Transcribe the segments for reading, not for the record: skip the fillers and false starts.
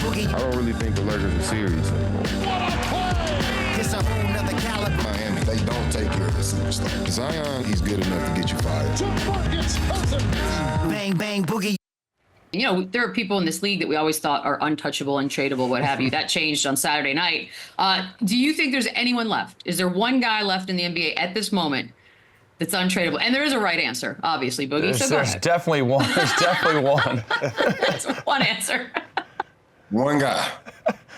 Boogie. I don't really think the Lakers are serious anymore. It's a whole nother caliber. Miami, they don't take care of the superstar. Zion, he's good enough to get you fired. Bang, bang, Boogie. You know, there are people in this league that we always thought are untouchable, untradeable, what have you. That changed on Saturday night. Do you think there's anyone left? Is there one guy left in the NBA at this moment that's untradeable? And there is a right answer, obviously, Boogie. There's definitely one. There's definitely one. That's one answer. One guy.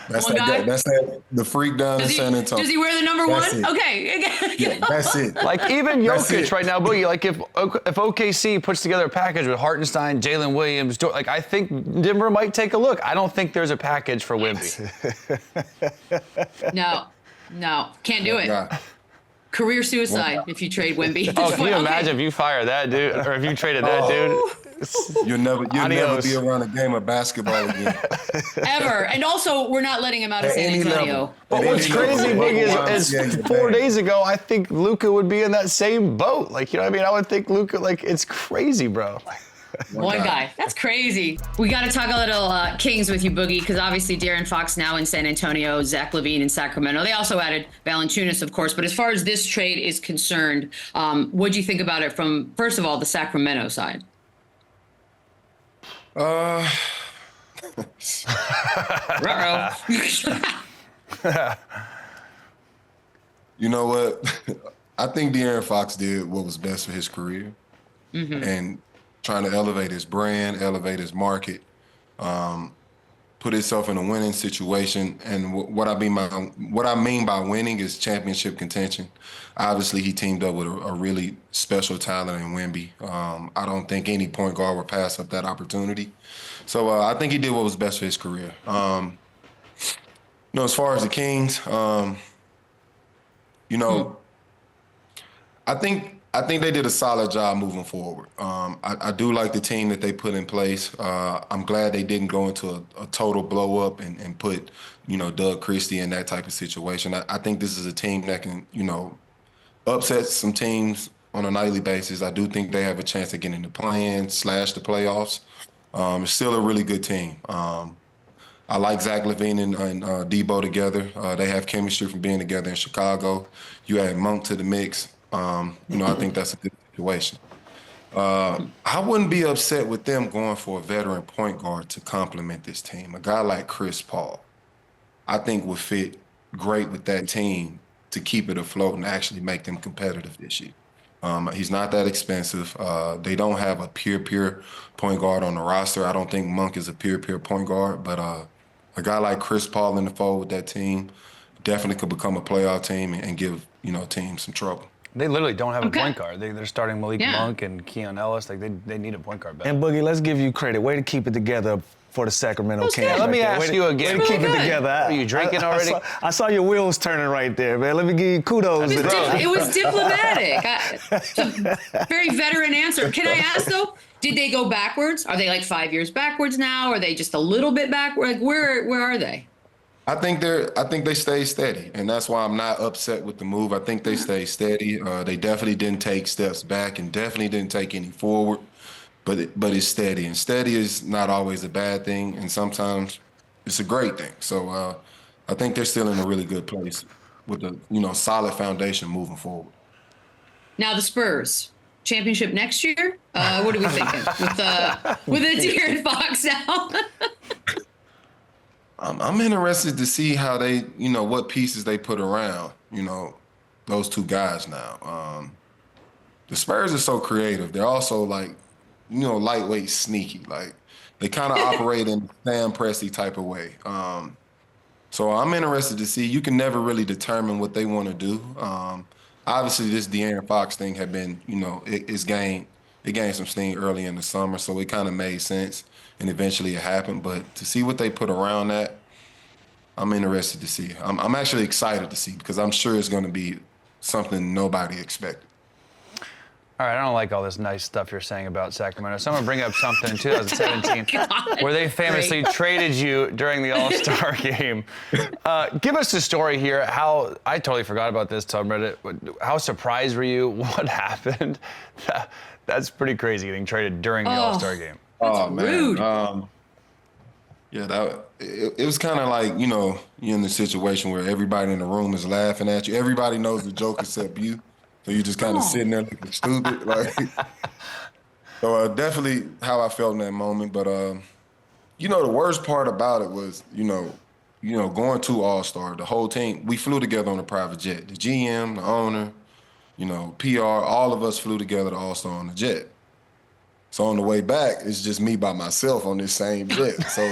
That's One guy? That's the freak down in San Antonio. Does he wear the number That's one? it. Okay. Yeah, that's it. Like even That's Jokic it. right now, Boogie. Like if OKC puts together a package with Hartenstein, Jalen Williams, like I think Denver might take a look. I don't think there's a package for Wemby. No, can't do it. God. Career suicide if you trade Wemby. Oh, can you imagine if you fire that dude, or if you traded that dude? You'll never Adios. be around a game of basketball again. Ever. And also, we're not letting him out of At San any Antonio. level. But At what's any crazy, level. Boogie, is 4 days ago, I think Luka would be in that same boat. Like, you know what I mean? I would think Luka, like, it's crazy, bro. One guy. That's crazy. We got to talk a little Kings with you, Boogie, because obviously De'Aaron Fox now in San Antonio, Zach LaVine in Sacramento. They also added Valanciunas, of course. But as far as this trade is concerned, what do you think about it from, first of all, the Sacramento side? You know what? I think De'Aaron Fox did what was best for his career, and trying to elevate his brand, elevate his market, put himself in a winning situation. And what I mean by winning is championship contention. Obviously, he teamed up with a really special talent in Wemby. I don't think any point guard would pass up that opportunity. So I think he did what was best for his career. As far as the Kings, I think they did a solid job moving forward. I do like the team that they put in place. I'm glad they didn't go into a total blow up and put, Doug Christie in that type of situation. I think this is a team that can, upset some teams on a nightly basis. I do think they have a chance of getting the play-in / the playoffs. It's still a really good team. I like Zach LaVine and Debo together. They have chemistry from being together in Chicago. You add Monk to the mix. I think that's a good situation. I wouldn't be upset with them going for a veteran point guard to complement this team. A guy like Chris Paul, I think would fit great with that team to keep it afloat and actually make them competitive this year. He's not that expensive. They don't have a pure point guard on the roster. I don't think Monk is a pure point guard, but a guy like Chris Paul in the fold with that team definitely could become a playoff team and give, teams some trouble. They literally don't have a point guard. They're starting Malik Monk and Keon Ellis. Like they need a point guard back. And Boogie, let's give you credit. Way to keep it together for the Sacramento Kings. Let me ask you again. Way to keep it together. Are you drinking already? I saw your wheels turning right there, man. Let me give you kudos. It was diplomatic. Very veteran answer. Can I ask, though, did they go backwards? Are they like 5 years backwards now? Are they just a little bit backward? Like, where are they? I think they stay steady, and that's why I'm not upset with the move. I think they stay steady. They definitely didn't take steps back and definitely didn't take any forward, but it's steady. And steady is not always a bad thing, and sometimes it's a great thing. So I think they're still in a really good place with a solid foundation moving forward. Now the Spurs. Championship next year? What are we thinking with a De'Aaron Fox now? I'm interested to see how they, what pieces they put around, those two guys now. The Spurs are so creative. They're also like, lightweight, sneaky. Like they kind of operate in Sam Presti type of way. So I'm interested to see. You can never really determine what they want to do. Obviously, this De'Aaron Fox thing had been, it gained some steam early in the summer, so it kind of made sense. And eventually it happened. But to see what they put around that, I'm interested to see. I'm actually excited to see because I'm sure it's going to be something nobody expected. All right, I don't like all this nice stuff you're saying about Sacramento. So I'm going to bring up something in 2017 where they famously traded you during the All-Star game. Give us the story here. How I totally forgot about this till I read it. How surprised were you? What happened? That's pretty crazy getting traded during the All-Star game. Oh, man. Rude. Yeah, it was kind of like, you know, you're in the situation where everybody in the room is laughing at you. Everybody knows the joke except you. So you're just kind of sitting there looking stupid. Like, so definitely how I felt in that moment. But, you know, the worst part about it was, you know, going to All-Star, the whole team, we flew together on a private jet. The GM, the owner, you know, PR, all of us flew together to All-Star on the jet. So on the way back, it's just me by myself on this same jet. So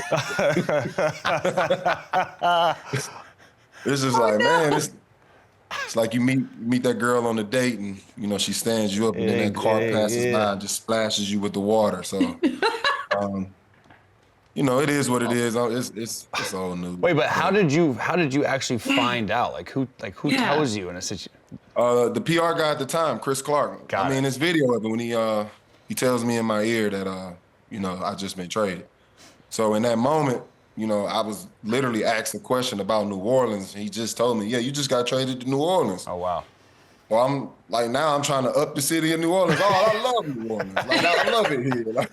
it's just man, it's like you meet that girl on a date and, you know, she stands you up and then that car passes by and just splashes you with the water. So, you know, it is what it is. It's all new. Wait, but how did you actually find out? Like who tells you in a situation? The PR guy at the time, Chris Clark. Got it. This video of it when he tells me in my ear that, you know, I just been traded. So in that moment, you know, I was literally asked a question about New Orleans. He just told me, yeah, you just got traded to New Orleans. Oh, wow. Well, I'm like, now I'm trying to up the city of New Orleans. Oh, I love New Orleans. Like, I love it here. Like,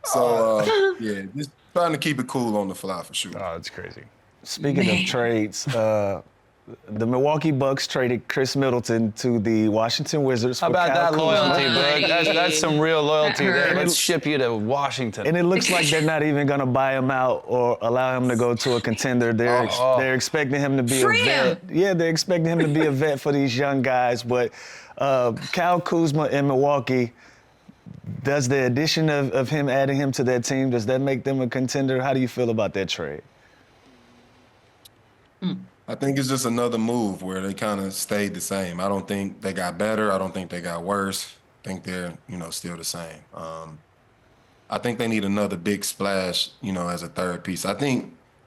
so, yeah, just trying to keep it cool on the fly for sure. Oh, that's crazy. Speaking of trades, the Milwaukee Bucks traded Khris Middleton to the Washington Wizards. How about that loyalty, Kuzma. bud? That's some real loyalty That there. hurts. Let's ship you to Washington. And it looks like they're not even going to buy him out or allow him to go to a contender. They're expecting him to be Free a vet. him. Yeah, they're expecting him to be a vet for these young guys. But KUZMA in Milwaukee, does the addition of him adding him to that team, does that make them a contender? How do you feel about that trade? I think it's just another move where they kind of stayed the same. I don't think they got better. I don't think they got worse. I think they're, you know, still the same. I think they need another big splash, you know, as a third piece. I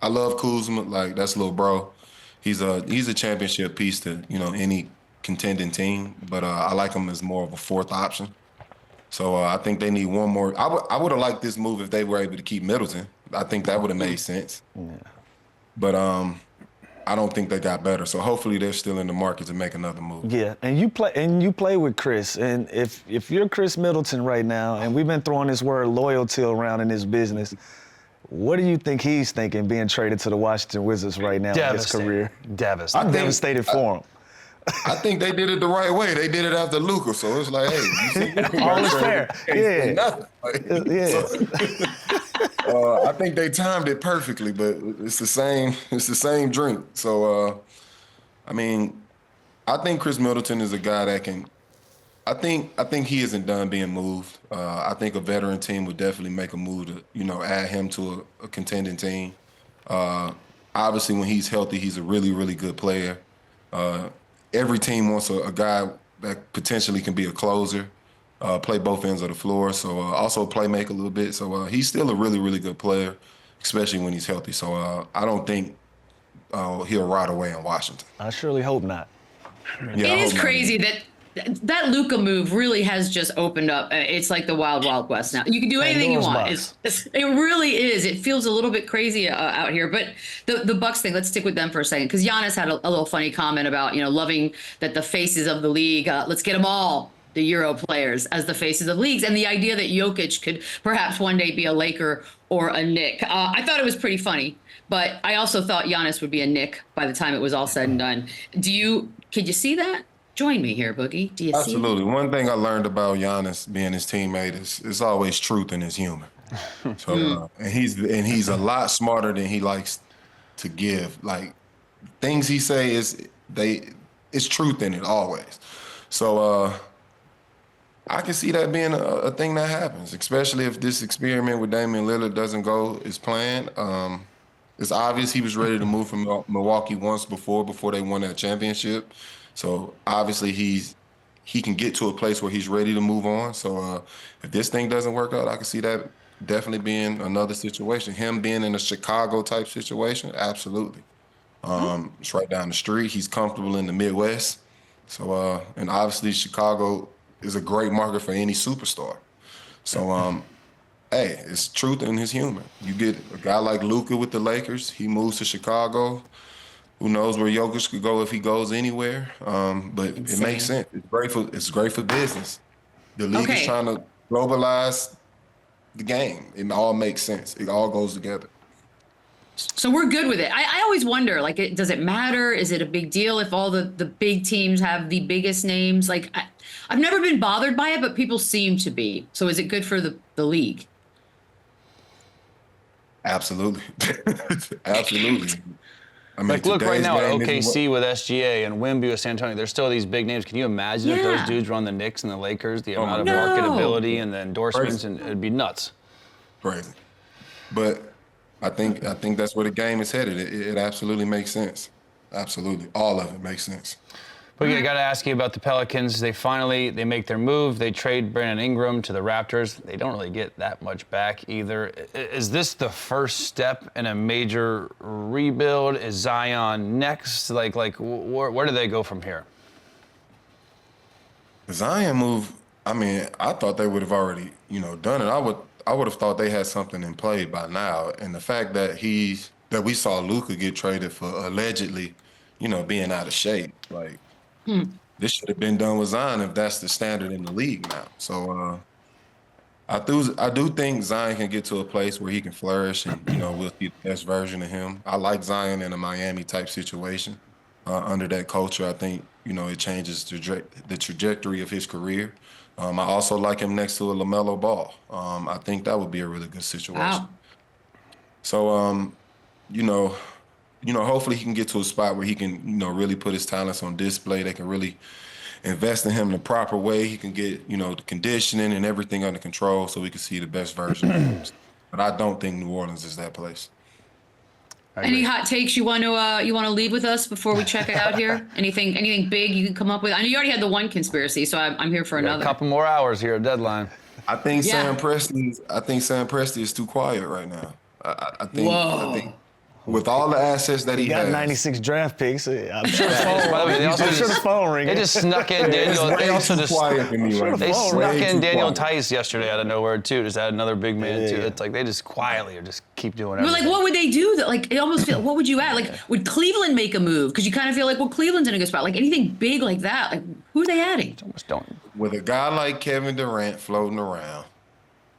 love Kuzma, like that's little bro. He's a championship piece to, you know, any contending team, but I like him as more of a fourth option. So I think they need one more. I would have liked this move if they were able to keep Middleton. I think that would have made sense. Yeah. But I don't think they got better. So hopefully they're still in the market to make another move. Yeah, and you play with Khris, and if you're Khris Middleton right now, and we've been throwing this word loyalty around in this business, what do you think he's thinking being traded to the Washington Wizards right now in his career? Devastated. I'm devastated for him. I think they did it the right way. They did it after Luka, so it's like, hey, you see, all is fair. Yeah. Nothing. Like, yeah. So, I think they timed it perfectly, but it's the same drink. So, I mean, I think Khris Middleton is a guy that can. I think he isn't done being moved. I think a veteran team would definitely make a move to, you know, add him to a contending team. Obviously, when he's healthy, he's a really, really good player. Every team wants a guy that potentially can be a closer, play both ends of the floor, so also playmaker a little bit. So he's still a really, really good player, especially when he's healthy. So I don't think he'll rot away in Washington. I surely hope not. Yeah, It is crazy that Luka move really has just opened up. It's like the wild, wild west now. You can do anything you want. It really is. It feels a little bit crazy out here. But the Bucks thing, let's stick with them for a second. Because Giannis had a little funny comment about, you know, loving that the faces of the league, let's get them all, the Euro players, as the faces of leagues. And the idea that Jokic could perhaps one day be a Laker or a Knick. I thought it was pretty funny. But I also thought Giannis would be a Knick by the time it was all said and done. Could you see that? Join me here, Boogie. Do you Absolutely. see? One thing I learned about Giannis being his teammate is always truth in his humor. So and he's a lot smarter than he likes to give. Like things he say it's truth in it always. So I can see that being a thing that happens, especially if this experiment with Damian Lillard doesn't go as planned. It's obvious he was ready to move from Milwaukee once before they won that championship. So obviously he can get to a place where he's ready to move on. So if this thing doesn't work out, I can see that definitely being another situation. Him being in a Chicago type situation, absolutely. It's right down the street. He's comfortable in the Midwest. So and obviously Chicago is a great market for any superstar. So hey, it's truth in his humor. You get a guy like Luka with the Lakers. He moves to Chicago. Who knows where Jokic could go if he goes anywhere? But it makes sense. It's great for business. The league is trying to globalize the game. It all makes sense. It all goes together. So we're good with it. I always wonder, like, does it matter? Is it a big deal if all the big teams have the biggest names? Like, I've never been bothered by it, but people seem to be. So is it good for the league? Absolutely. Absolutely. I mean, Like, look right today's now at game is OKC with SGA and WEMBY with San Antonio. There's still these big names. Can you imagine if Yeah. those dudes were on the Knicks and the Lakers? The amount of No. marketability and the endorsements, Crazy. and it'd be nuts. crazy. But I think that's where the game is headed. It absolutely makes sense. Absolutely. All of it makes sense. But I got to ask you about the Pelicans. They make their move. They trade Brandon Ingram to the Raptors. They don't really get that much back either. Is this the first step in a major rebuild? Is Zion next? Like where do they go from here? The Zion move, I mean, I thought they would have already, done it. I would have thought they had something in play by now. And the fact that we saw Luka get traded for allegedly, being out of shape, like this should have been done with Zion if that's the standard in the league now. So I do think Zion can get to a place where he can flourish, and we'll see the best version of him. I like Zion in a Miami type situation. Under that culture, I think it changes the trajectory of his career. I also like him next to a LaMelo Ball. I think that would be a really good situation. Wow. So, hopefully he can get to a spot where he can, really put his talents on display. They can really invest in him the proper way. He can get, the conditioning and everything under control so we can see the best version of him. But I don't think New Orleans is that place. Any hot takes you want to leave with us before we check it out here? Anything big you can come up with? I know you already had the one conspiracy, so I'm here for another. A couple more hours here, deadline. I think Yeah. Sam Presti is too quiet right now. I think with all the assets that he Got has, 96 draft picks. I'm sure the phone ringing. They just snuck in Daniel. it's They way also too just quiet for me right they now. snuck Way in too Daniel quiet. Tice yesterday out of nowhere too. Just add another big man to it. Yeah. It's like they just quietly or just keep doing But everything. like, what would they do? That like, it almost feel. What would you add? Like, would Cleveland make a move? Because you kind of feel like, well, Cleveland's in a good spot. Like anything big like that. Like, who are they adding? Almost don't. With a guy like Kevin Durant floating around,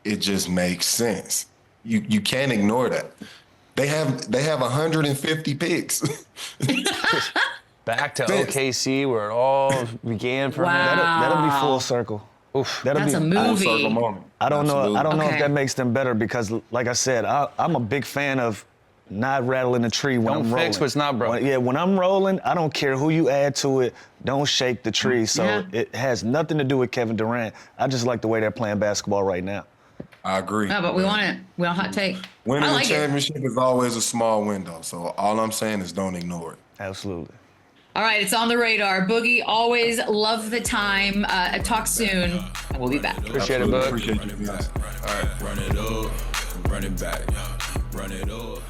it just makes sense. You can't ignore that. They have 150 picks. Back to Vince. OKC where it all began for Wow. him. That'll be full circle. Oof. That's a Full movie. circle moment. I don't know. I don't know Okay. if that makes them better because, like I said, I'm a big fan of not rattling the tree when Don't I'm rolling. fix what's not broke. When I'm rolling, I don't care who you add to it. Don't shake the tree. So Yeah. it has nothing to do with Kevin Durant. I just like the way they're playing basketball right now. I agree. No, but we want it. We want a hot take. Winning I the like it. championship is always a small window. So all I'm saying is don't ignore it. Absolutely. All right, it's on the radar. Boogie, always love the time. Talk soon, and we'll be back. Appreciate it, bud. Appreciate you guys. Run it up, run it back, run it up.